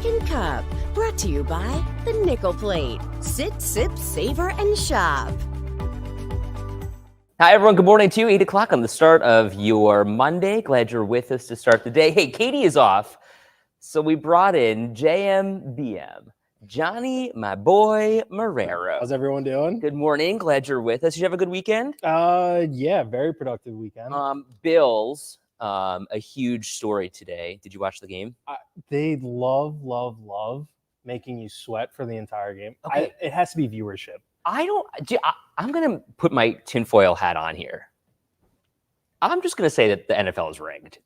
Second Cup, brought to you by the Nickel Plate. Sit, sip, savor, and shop. Hi, everyone. Good morning to you. 8 o'clock on the start of your Monday. Glad you're with us to start the day. Hey, Katie is off, so we brought in JMBM, Johnny, my boy, Marrero. How's everyone doing? Good morning. Glad you're with us. Did you have a good weekend? Yeah, very productive weekend. Bills, a huge story today. Did you watch the game? They love making you sweat for the entire game. Okay. It has to be viewership. I'm going to put my tinfoil hat on here. I'm just going to say that the NFL is rigged.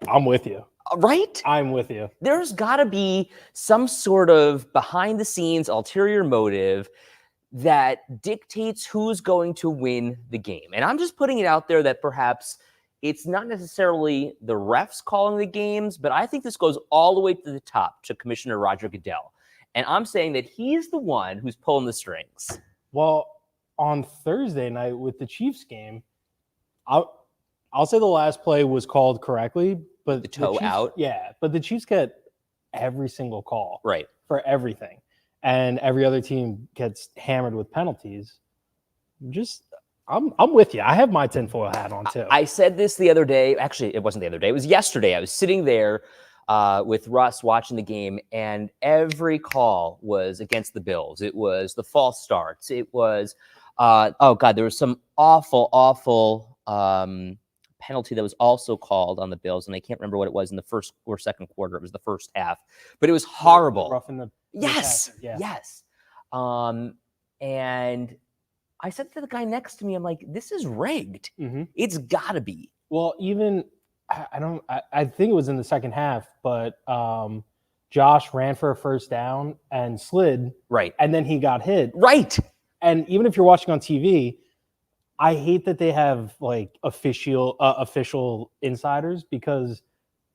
I'm with you. Right? I'm with you. There's got to be some sort of behind-the-scenes ulterior motive that dictates who's going to win the game. And I'm just putting it out there that perhaps it's not necessarily the refs calling the games, but I think this goes all the way to the top, to Commissioner Roger Goodell. And I'm saying that he's the one who's pulling the strings. Well, on Thursday night with the Chiefs game, I'll say the last play was called correctly, but The toe Chiefs, out? Yeah, but the Chiefs get every single call Right. for everything, and every other team gets hammered with penalties. I'm with you. I have my tinfoil hat on too. I said this the other day. Actually, it wasn't the other day. It was yesterday. I was sitting there with Russ watching the game, and every call was against the Bills. It was the false starts. It was, there was some awful penalty that was also called on the Bills, and I can't remember what it was in the first or second quarter. It was the first half, but it was horrible. Roughing the Yes, passer, yeah. yes. And I said to the guy next to me, I'm like, this is rigged. Mm-hmm. It's got to be. Well, even I think it was in the second half, but Josh ran for a first down and slid, Right. and then he got hit. Right. And even if you're watching on TV, I hate that they have like official insiders, because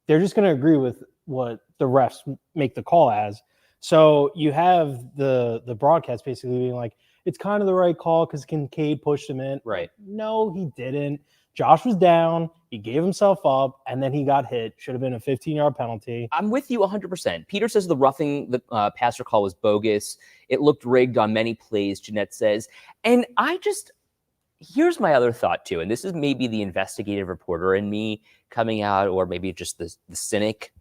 they're just going to agree with what the refs make the call as. So you have the broadcast basically being like, it's kind of the right call because Kincaid pushed him in. Right. No, he didn't. Josh was down. He gave himself up, and then he got hit. Should have been a 15-yard penalty. I'm with you 100%. Peter says the roughing the passer call was bogus. It looked rigged on many plays, Jeanette says. And here's my other thought too, and this is maybe the investigative reporter in me coming out, or maybe just the cynic,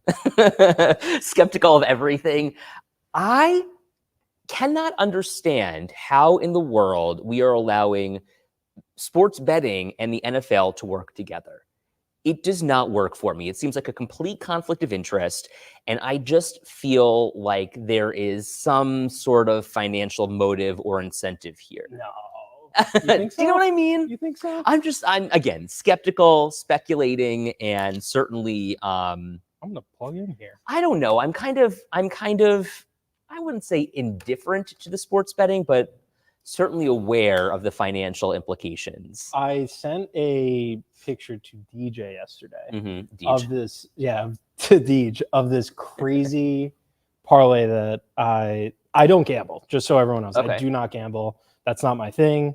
skeptical of everything. I cannot understand how in the world we are allowing sports betting and the NFL to work together. It does not work for me. It seems like a complete conflict of interest, and I just feel like there is some sort of financial motive or incentive here. No. You think so? Do you know what I mean? You think so? I'm again skeptical, speculating, and certainly I'm gonna plug in here. I don't know. I'm kind of I wouldn't say indifferent to the sports betting, but certainly aware of the financial implications. I sent a picture to DJ yesterday Mm-hmm. of this, to Deej, of this crazy parlay that I don't gamble, just so everyone knows. Okay. I do not gamble. That's not my thing.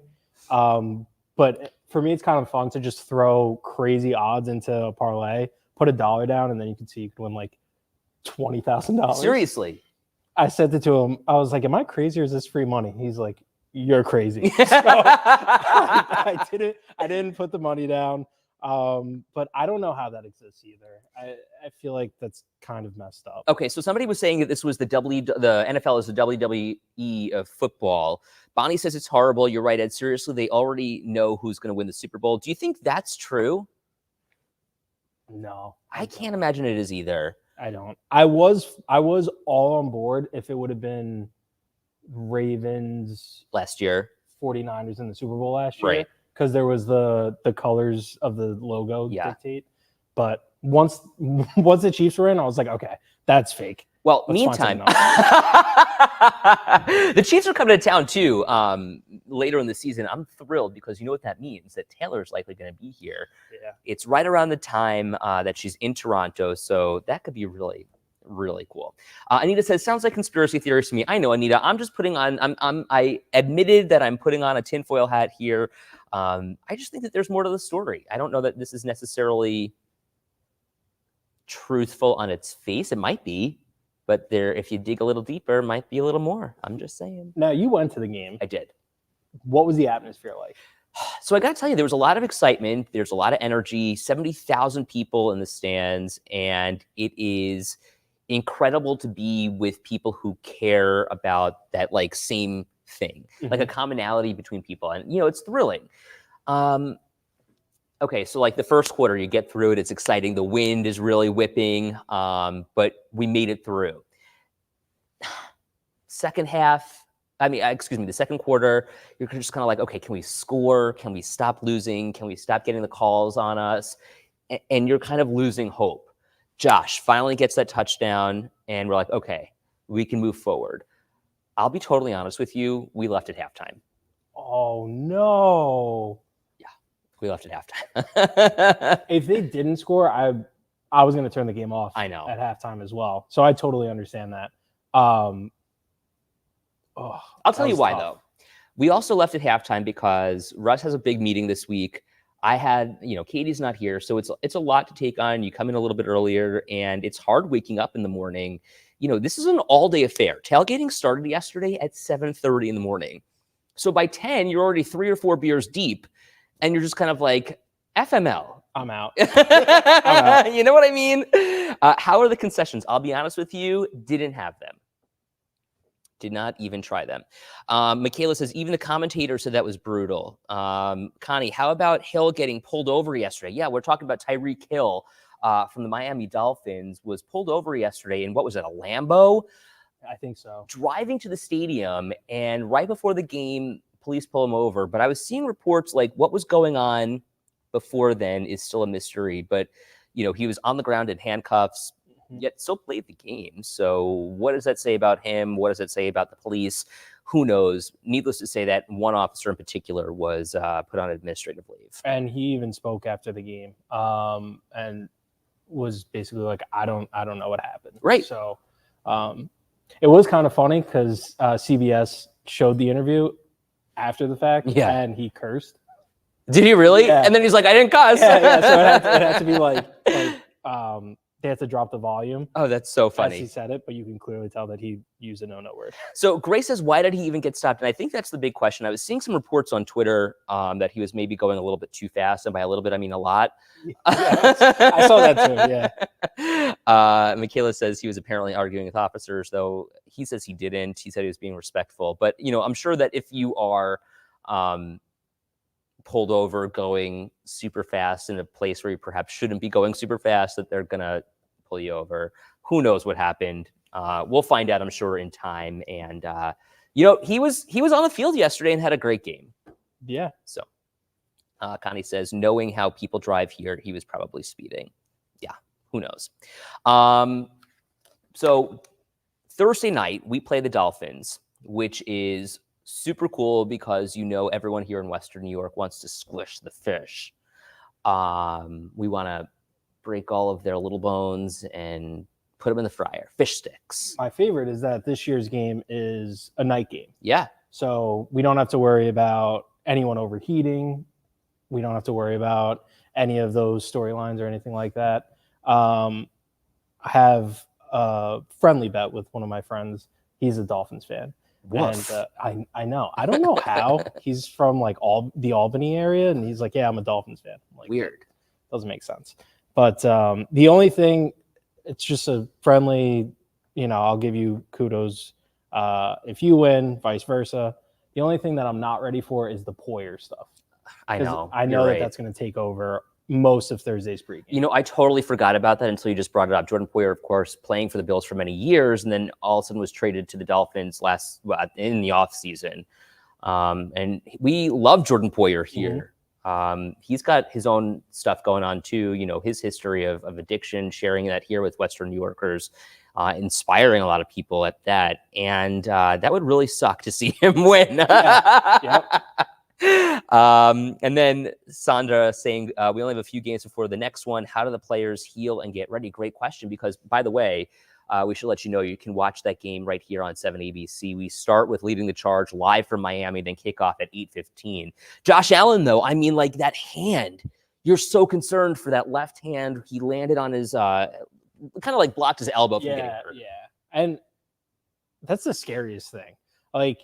But for me, it's kind of fun to just throw crazy odds into a parlay, put $1 down, and then you can see you can win like $20,000. Seriously. I said it to him. I was like, am I crazy or is this free money? He's like, you're crazy. So I didn't put the money down. But I don't know how that exists either. I feel like that's kind of messed up. Okay, so somebody was saying that this was the NFL is the WWE of football. Bonnie says it's horrible. You're right, Ed. Seriously, they already know who's going to win the Super Bowl. Do you think that's true? No, I can't imagine it is either. I don't. I was all on board if it would have been Ravens Last year. 49ers in the Super Bowl last year. Right. Because there was the colors of the logo dictate. But once the Chiefs were in, I was like, okay, that's fake. Well, Let's meantime, find something the Chiefs are coming to town too later in the season. I'm thrilled because you know what that means, that Taylor's likely going to be here. Yeah. It's right around the time that she's in Toronto, so that could be really, really cool. Anita says, sounds like conspiracy theories to me. I know, Anita. I'm just putting on, I admitted that I'm putting on a tinfoil hat here. I just think that there's more to the story. I don't know that this is necessarily truthful on its face. It might be, but there, if you dig a little deeper, might be a little more. I'm just saying. Now, you went to the game. I did. What was the atmosphere like? So I got to tell you, there was a lot of excitement. There's a lot of energy, 70,000 people in the stands, and it is incredible to be with people who care about that like same thing, like a commonality between people. And, it's thrilling. Okay, so like the first quarter, you get through it. It's exciting. The wind is really whipping, but we made it through. Second half, the second quarter, you're just kind of like, okay, can we score? Can we stop losing? Can we stop getting the calls on us? And you're kind of losing hope. Josh finally gets that touchdown, and we're like, okay, we can move forward. I'll be totally honest with you. We left at halftime. Oh, no. Yeah, we left at halftime. If they didn't score, I was going to turn the game off. I know. At halftime as well. So I totally understand that. I'll tell you why, though. We also left at halftime because Russ has a big meeting this week. I had, Katie's not here, so it's a lot to take on. You come in a little bit earlier, and it's hard waking up in the morning. This is an all-day affair. Tailgating started yesterday at 7:30 in the morning. So by 10, you're already 3 or 4 beers deep, and you're just kind of like, FML. I'm out. You know what I mean? How are the concessions? I'll be honest with you, didn't have them. Did not even try them. Michaela says, even the commentator said that was brutal. Connie, how about Hill getting pulled over yesterday? Yeah, we're talking about Tyreek Hill from the Miami Dolphins was pulled over yesterday in, what was it, a Lambo? I think so. Driving to the stadium, and right before the game, police pull him over. But I was seeing reports like what was going on before then is still a mystery. But, he was on the ground in handcuffs, yet still played the game. So what does that say about him? What does it say about the police? Who knows? Needless to say that one officer in particular was put on administrative leave. And he even spoke after the game and was basically like, I don't know what happened. Right. So it was kind of funny because CBS showed the interview after the fact and he cursed. Did he really? Yeah. And then he's like, I didn't cuss. Yeah. So it had to be like they had to drop the volume. Oh, that's so As funny. he said it, but you can clearly tell that he used a no word. So Grace says, why did he even get stopped? And I think that's the big question. I was seeing some reports on Twitter that he was maybe going a little bit too fast. And by a little bit, I mean a lot. I saw that too, yeah. Michaela says he was apparently arguing with officers, though he says he didn't. He said he was being respectful. But, I'm sure that if you are pulled over going super fast in a place where you perhaps shouldn't be going super fast, that they're going to pull you over. Who knows what happened? We'll find out, I'm sure, in time. And, he was on the field yesterday and had a great game. Yeah. So Connie says, knowing how people drive here, he was probably speeding. Yeah, who knows? So Thursday night, we play the Dolphins, which is super cool because everyone here in Western New York wants to squish the fish. We want to break all of their little bones and put them in the fryer. Fish sticks. My favorite is that this year's game is a night game. Yeah. So we don't have to worry about anyone overheating. We don't have to worry about any of those storylines or anything like that. I have a friendly bet with one of my friends. He's a Dolphins fan. Woof. And I know. I don't know how. He's from like the Albany area, and he's like, yeah, I'm a Dolphins fan. I'm like, weird. Doesn't make sense. But the only thing, it's just a friendly, I'll give you kudos if you win, vice versa. The only thing that I'm not ready for is the Poyer stuff. I know that's going to take over most of Thursday's pregame. I totally forgot about that until you just brought it up. Jordan Poyer, of course, playing for the Bills for many years, and then all of a sudden was traded to the Dolphins in the offseason. And we love Jordan Poyer here. Mm-hmm. He's got his own stuff going on too. His history of addiction, sharing that here with Western New Yorkers, inspiring a lot of people at that. And that would really suck to see him win. Yeah. Yep. And then Sandra saying, we only have a few games before the next one. How do the players heal and get ready? Great question, because by the way, we should let you can watch that game right here on 7 ABC. We start with Leading the Charge live from Miami, then kick off at 8:15. Josh Allen, though, that hand, you're so concerned for that left hand. He landed on his, kind of like blocked his elbow from getting hurt. Yeah. And that's the scariest thing. Like,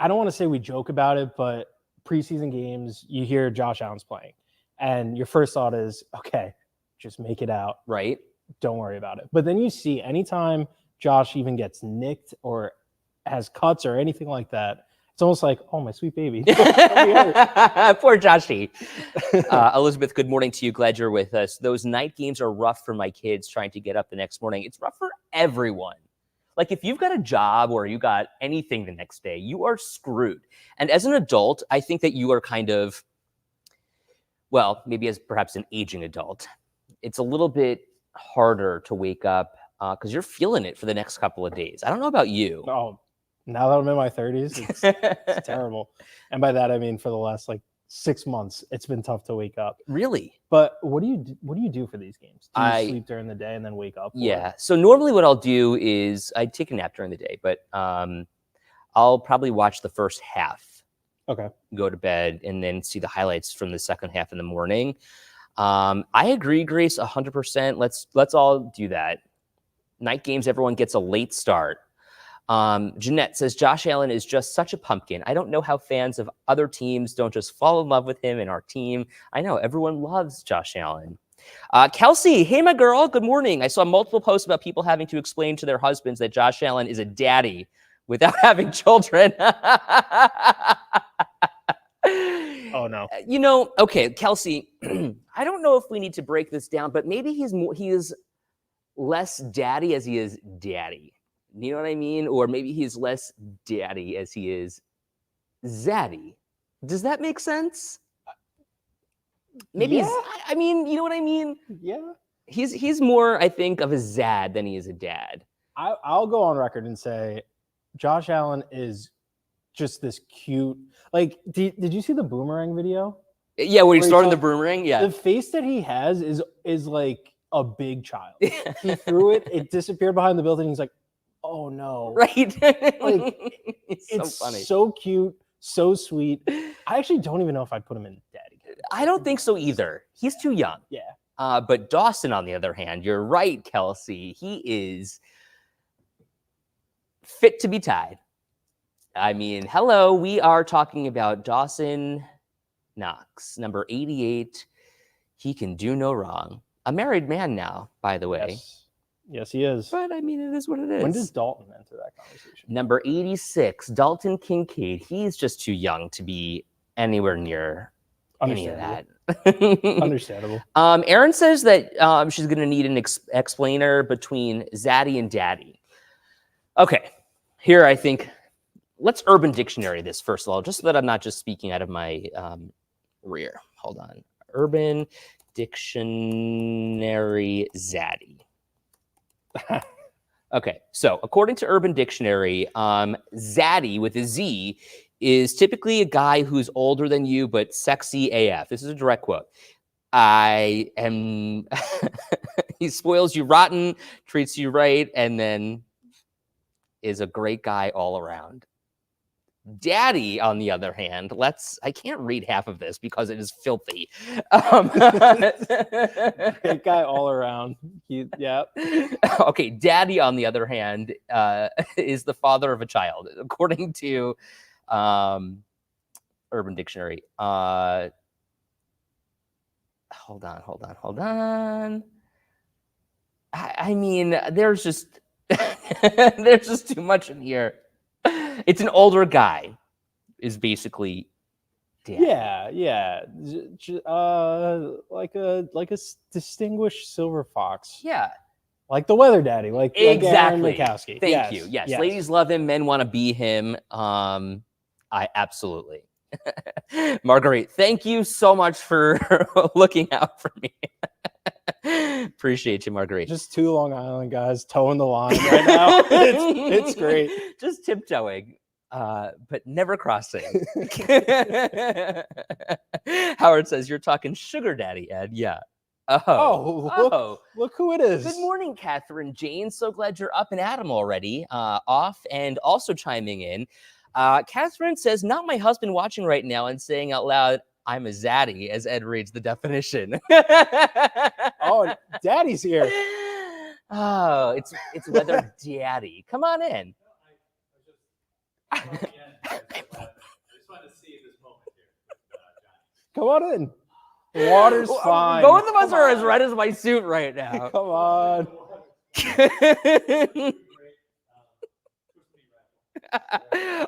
I don't want to say we joke about it, but preseason games, you hear Josh Allen's playing, and your first thought is, okay, just make it out. Right. Don't worry about it. But then you see anytime Josh even gets nicked or has cuts or anything like that, it's almost like, oh, my sweet baby. Poor Joshy. Elizabeth, good morning to you. Glad you're with us. Those night games are rough for my kids trying to get up the next morning. It's rough for everyone. Like, if you've got a job or you got anything the next day, you are screwed. And as an adult, I think that you are kind of, well, maybe as perhaps an aging adult, it's a little bit harder to wake up because you're feeling it for the next couple of days. I don't know about you. Oh, now that I'm in my 30s, it's terrible. And by that, I mean for the last 6 months, it's been tough to wake up. Really? But what do you do for these games? Do you I sleep during the day and then wake up? Yeah. So normally what I'll do is I take a nap during the day, but I'll probably watch the first half. Okay. Go to bed and then see the highlights from the second half in the morning. I agree, Grace, 100%. Let's all do that. Night games, everyone gets a late start. Jeanette says, Josh Allen is just such a pumpkin. I don't know how fans of other teams don't just fall in love with him and our team. I know everyone loves Josh Allen. Kelsey, hey, my girl, good morning. I saw multiple posts about people having to explain to their husbands that Josh Allen is a daddy without having children. Oh, no. Okay, Kelsey, I don't know if we need to break this down, but maybe he is less daddy as he is daddy. You know what I mean? Or maybe he's less daddy as he is zaddy. Does that make sense? Maybe Yeah. I mean, you know what I mean? Yeah. He's more, I think, of a Zad than he is a dad. I'll go on record and say Josh Allen is just this cute. Did you see the Boomerang video? Yeah, where he's Where throwing he's the boomerang. Yeah. The face that he has is like a big child. He threw it, it disappeared behind the building. He's like, oh no. Right. It's so funny. so cute, so sweet. I actually don't even know if I'd put him in daddy category. I don't think so either. He's too young. Yeah. But Dawson, on the other hand, you're right, Kelsey. He is fit to be tied. I mean, hello, we are talking about Dawson Knox, number 88. He can do no wrong. A married man now, by the way. Yes, he is. But I mean, it is what it is. When does Dalton enter that conversation? Number 86, Dalton Kincaid. He's just too young to be anywhere near any of that. Understandable. Erin says that she's going to need an explainer between Zaddy and Daddy. Okay, here I think, let's Urban Dictionary this first of all, just so that I'm not just speaking out of my rear. Hold on. Urban Dictionary Zaddy. Okay, so according to Urban Dictionary, Zaddy with a Z is typically a guy who's older than you but sexy AF. This is a direct quote. I am. He spoils you rotten, treats you right, and then is a great guy all around. Daddy, on the other hand, I can't read half of this because it is filthy. Great guy all around. Yeah. Okay, Daddy, on the other hand, is the father of a child, according to Urban Dictionary. Hold on. I mean, there's just too much in here. It's an older guy, is basically Daddy. Yeah. Like a distinguished silver fox. Yeah. Like the weather daddy, like Exactly. Like Aaron Mikowski. Thank you. Yes. Ladies love him. Men want to be him. I absolutely. Marguerite, thank you so much for looking out for me. Appreciate you, Marguerite. Just two Long Island guys towing the line right now. It's great. Just tiptoeing, but never crossing. Howard says, you're talking sugar daddy, Ed. Yeah. Look who it is. Good morning, Catherine Jane. So glad you're up and at 'em already. Off and also chiming in. Catherine says, not my husband watching right now and saying out loud, I'm a zaddy, as Ed reads the definition. Oh, daddy's here. Oh, it's Weather Daddy. Come on in. I just wanted to see this moment here. Come on in. The water's fine. Both of us are as red as my suit right now. Come on.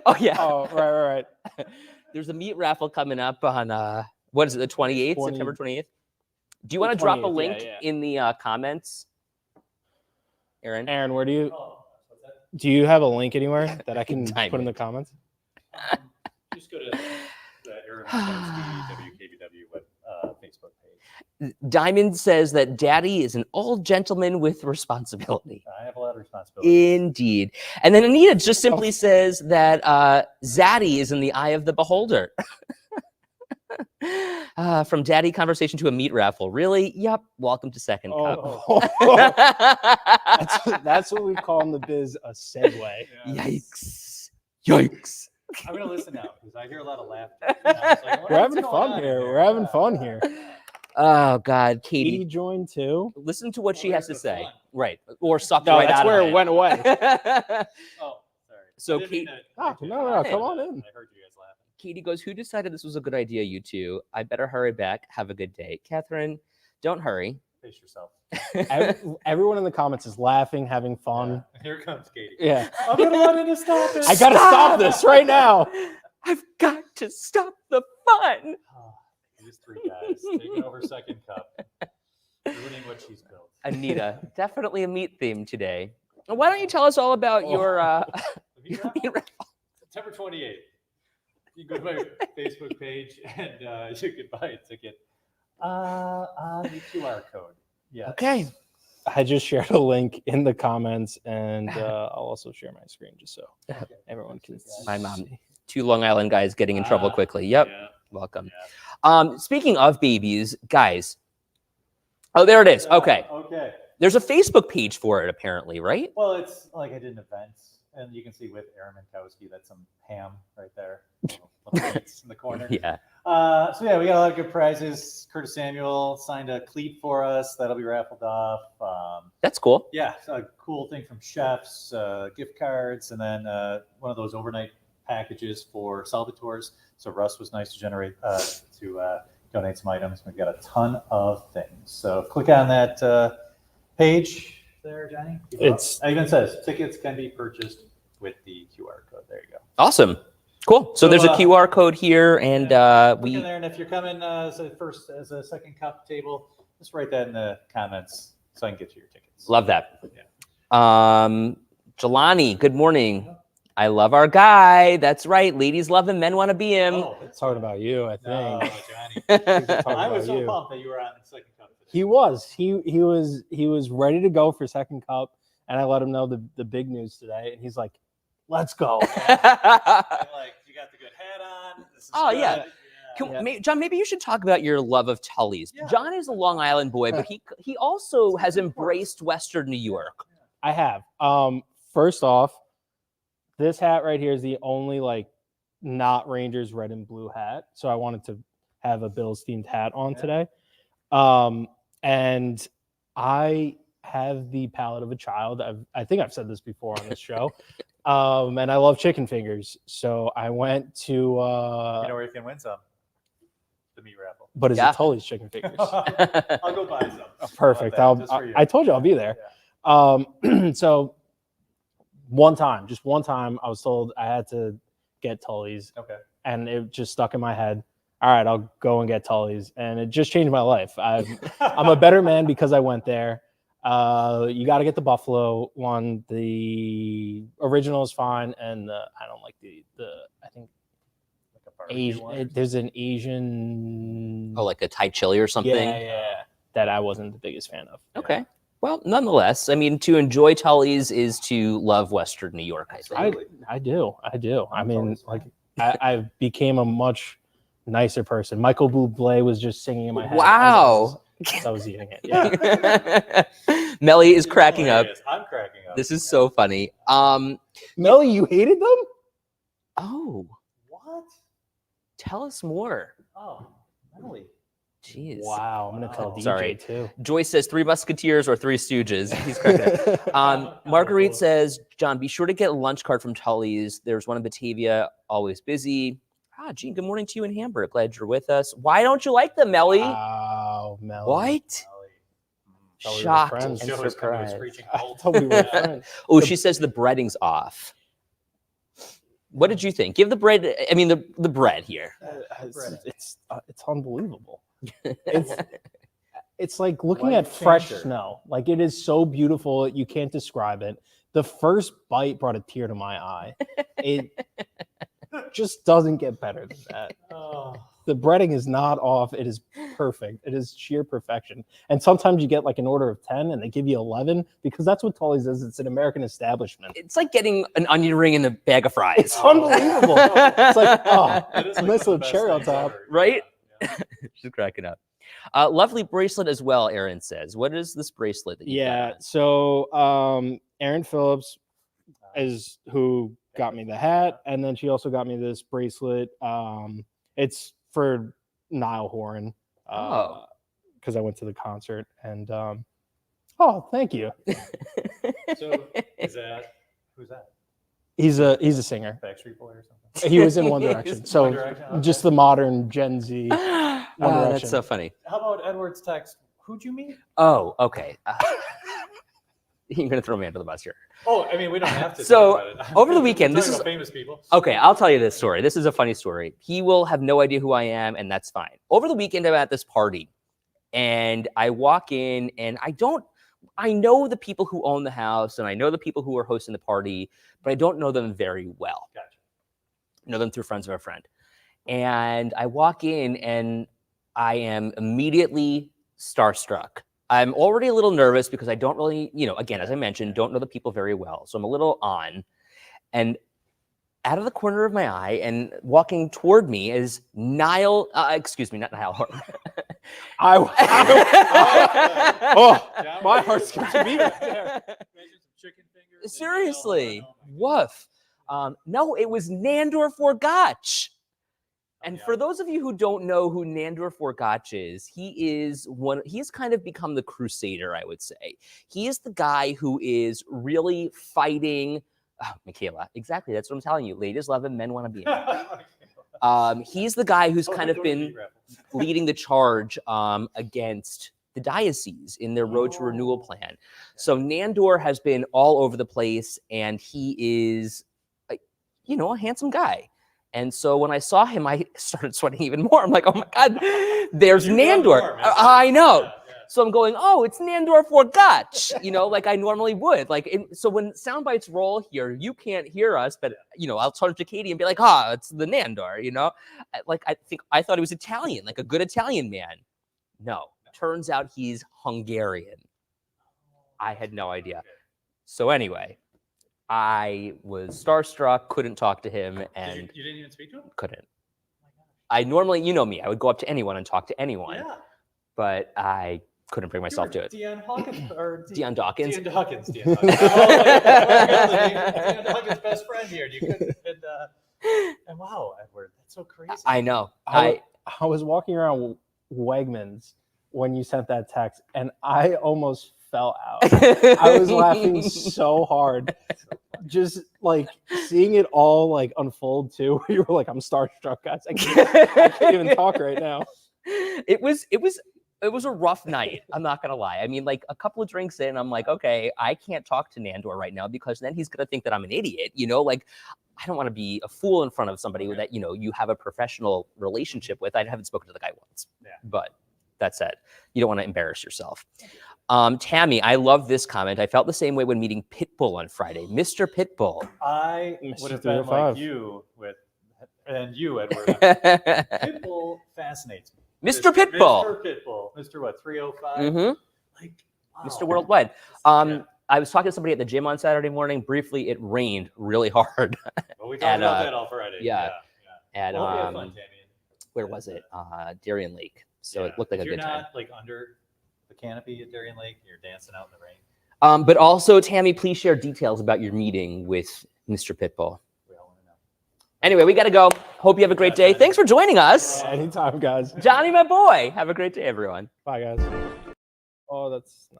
Oh yeah. Oh, right. There's a meat raffle coming up on what is it, the 28th, 20 September 28th? Do you want to drop a 28th, link yeah. in the comments, Aaron? Aaron, where do you have a link anywhere that I can Diamond. put in the comments? Just go to the Aaron Kowski WKBW Facebook page. Diamond says that Daddy is an old gentleman with responsibility. I have a lot of responsibility. Indeed. And then Anita just simply says that Zaddy is in the eye of the beholder. From Daddy conversation to a meat raffle. Really? Yep. Welcome to Second Cup. That's what we call in the biz a segue. Yikes. Yikes. I'm going to listen now because I hear a lot of laughter. Like, We're having fun here. We're having fun here. Oh, God. Katie Katie, joined too. listen to what she has to Where's the say. fun? Right. Or sucked No, right that's out where of it went away. Oh, sorry. So I didn't mean Kate- to- Oh, no, come on in. I heard you guys laughing. Katie goes, who decided this was a good idea, you two? I better hurry back. Have a good day. Catherine, don't hurry. Face yourself. Everyone in the comments is laughing, having fun. Yeah. Here comes Katie. Yeah. I'm going to let it stop it. I gotta stop this right now. I've got to stop the fun. Oh, these three guys taking over Second Cup, ruining what she's built. Anita, definitely a meat theme today. Why don't you tell us all about your The meat meat raffle? September 28th. You go to my Facebook page and you can buy a ticket on the QR code. Yeah. Okay. I just shared a link in the comments, and I'll also share my screen just so everyone can see. My mom. Two Long Island guys getting in trouble quickly. Yep. Yeah. Welcome. Speaking of babies, guys. Oh, there it is. Okay. Okay. There's a Facebook page for it, apparently, right? Well, it's like I did an event, and you can see with Aaron Minkowski, that's some ham right there. Little meats in the corner. Yeah. So yeah, we got a lot of good prizes. Curtis Samuel signed a cleat for us. That'll be raffled off. That's cool. Yeah, so a cool thing from Chefs, gift cards, and then one of those overnight packages for Salvatores. So Russ was nice to donate some items. We've got a ton of things. So click on that page there, Johnny. It's- it even says tickets can be purchased with the QR code. There you go. Awesome. Cool. So So, there's a QR code here, and Click in there, and if you're coming as a Second Cup table, just write that in the comments so I can get you your tickets. love that. Yeah. Jelani, good morning. I love our guy. That's right. Ladies love him. Men want to be him. Oh, It's talking about you, I no, think. Johnny. Talking I was about so you. pumped that you were on Second Cup. He was. He was ready to go for Second Cup, and I let him know the big news today, and he's like, "Let's go." I'm like, you got the good hat on. This is Oh, good. yeah. John, maybe you should talk about your love of Tully's. Yeah. John is a Long Island boy, but he also has embraced Western New York. I have. First off, this hat right here is the only not Rangers red and blue hat, so I wanted to have a Bills themed hat on Yeah. today. And I have the palate of a child. I think I've said this before on this show. And I love chicken fingers, so I went to. You know where you can win some? The meat raffle. But is Yeah. it Tully's chicken fingers? I'll go buy some. Perfect. How about that? Just for you. I told you I'll be there. So just one time, I was told I had to get Tully's, Okay. and it just stuck in my head. All right, I'll go and get Tully's, and it just changed my life. I'm a better man because I went there. You got to get the buffalo one. The original is fine, and I don't like the I think Like a barbecue one or Asian. There's an Asian. Oh, like a Thai chili or something? yeah, that I wasn't the biggest fan of. Okay. Well, nonetheless, I mean, to enjoy Tully's is to love Western New York, I think. Absolutely. I do. I mean, Tully's like fine. I became a much nicer person. Michael Bublé was just singing in my head. Wow. As I was eating it. Yeah. Melly is cracking up. Hilarious. I'm cracking up. This is so funny. Melly, you hated them? Oh, What? tell us more. Oh, Emily. Jeez. Wow, I'm gonna tell DJ Sorry. too. Joyce says 3 Musketeers or 3 Stooges. He's cracking up. Marguerite says, John, be sure to get a lunch card from Tully's. There's one in Batavia, always busy. Gene, good morning to you in Hamburg. Glad you're with us. Why don't you like them, Melly? Wow, Melly. What? Thought we were Shocked friends. and Show is coming to a surprised. screeching I halt. thought we were friends. Oh, she says the breading's off. What did you think? Give the bread. I mean, the bread here. It's unbelievable. It's like looking Why at you fresh changed her? snow. Like it is so beautiful, you can't describe it. The first bite brought a tear to my eye. It just doesn't get better than that. Oh. The breading is not off. It is perfect. It is sheer perfection. And sometimes you get like an order of 10 and they give you 11 because that's what Tully's is. It's an American establishment. It's like getting an onion ring in a bag of fries. It's unbelievable. It's like, oh, That is nice like one of the little best cherry on things top. ever. Right? Yeah. She's cracking up. Lovely bracelet as well, Aaron says. What is this bracelet that you Yeah. got? So Aaron Phillips is who got me the hat, and then she also got me this bracelet. It's for Niall Horan. Oh. Because I went to the concert, and oh, thank you. So is that who's that? He's a singer. Backstreet Boy or something? He was in One Direction. So One Direction, okay. just the modern Gen Z. That's Direction. so funny. How about Edward's text? Who'd you meet? Oh, okay. You're gonna throw me under the bus here. Oh, I mean, we don't have to. So, talk about it. over the We're weekend, this talking is- about famous people. Okay, I'll tell you this story. This is a funny story. He will have no idea who I am, and that's fine. Over the weekend, I'm at this party, and I walk in, and I know the people who own the house, and I know the people who are hosting the party, but I don't know them very well. Gotcha. I know them through friends of a friend. And I walk in, and I am immediately starstruck. I'm already a little nervous because I don't really, again, as I mentioned, don't know the people very well. So I'm a little on. And out of the corner of my eye and walking toward me is Niall, excuse me, not Niall Horan. Oh, John, my heart skipped a beat. Imagine some chicken fingers and Seriously, oh my God. woof. No, it was Nandor Forgach. And Yeah. for those of you who don't know who Nandor Forgach is, he's kind of become the crusader, I would say. He is the guy who is really fighting, Michaela, exactly, that's what I'm telling you. Ladies love him, men want to be him. He's the guy who's Oh, kind of go to the been meat raffle. leading the charge against the diocese in their road to renewal plan. So Nandor has been all over the place, and he is, a handsome guy. And so when I saw him, I started sweating even more. I'm like, oh my God, there's You love Nandor. more, man. I know. Yeah, yeah. So I'm going, oh, it's Nandor Forgach, like I normally would. So when sound bites roll here, you can't hear us, but I'll turn to Katie and be like, it's the Nandor, I thought he was Italian, like a good Italian man. No, turns out he's Hungarian. I had no idea. Okay. So anyway, I was starstruck, couldn't talk to him, and You didn't even speak to him? couldn't. Oh my I normally, me, I would go up to anyone and talk to anyone, gosh. Yeah. but I couldn't bring myself to it. Dion Hawkins or Dion Dawkins. Dion Dawkins. Dion Dawkins. Dion Dawkins' best friend here. You couldn't. And wow, Edward, that's so crazy. I know. I was walking around Wegmans when you sent that text, and I almost fell out. I was laughing so hard, just like seeing it all like unfold too. You were like, "I'm starstruck, guys. I can't even talk right now." It was a rough night. I'm not gonna lie. I mean, like a couple of drinks in, I'm like, okay, I can't talk to Nandor right now because then he's gonna think that I'm an idiot. I don't want to be a fool in front of somebody that you have a professional relationship with. I haven't spoken to the guy once, but that said, you don't want to embarrass yourself. Tammy, I love this comment. I felt the same way when meeting Pitbull on Friday. Mr. Pitbull. I Mr. would have been 305. like you Edward. Pitbull fascinates me. Mr. Pitbull. Mr. Pitbull. Mr. What? 305. Mhm. Like wow. Mr. Worldwide. Yeah. I was talking to somebody at the gym on Saturday morning. Briefly, it rained really hard. Well, we talked And, about that all Friday. yeah. At Well, we had fun, Tammy. where was it? Darien Lake. So it looked like if a you're good time. not like under the canopy at Darien Lake, you're dancing out in the rain. But also, Tammy, please share details about your meeting with Mr. Pitbull. We all want to know. Anyway, we got to go. Hope you have a great day. Thanks for joining us. Yeah, anytime, guys. Johnny, my boy. Have a great day, everyone. Bye, guys. Oh, that's.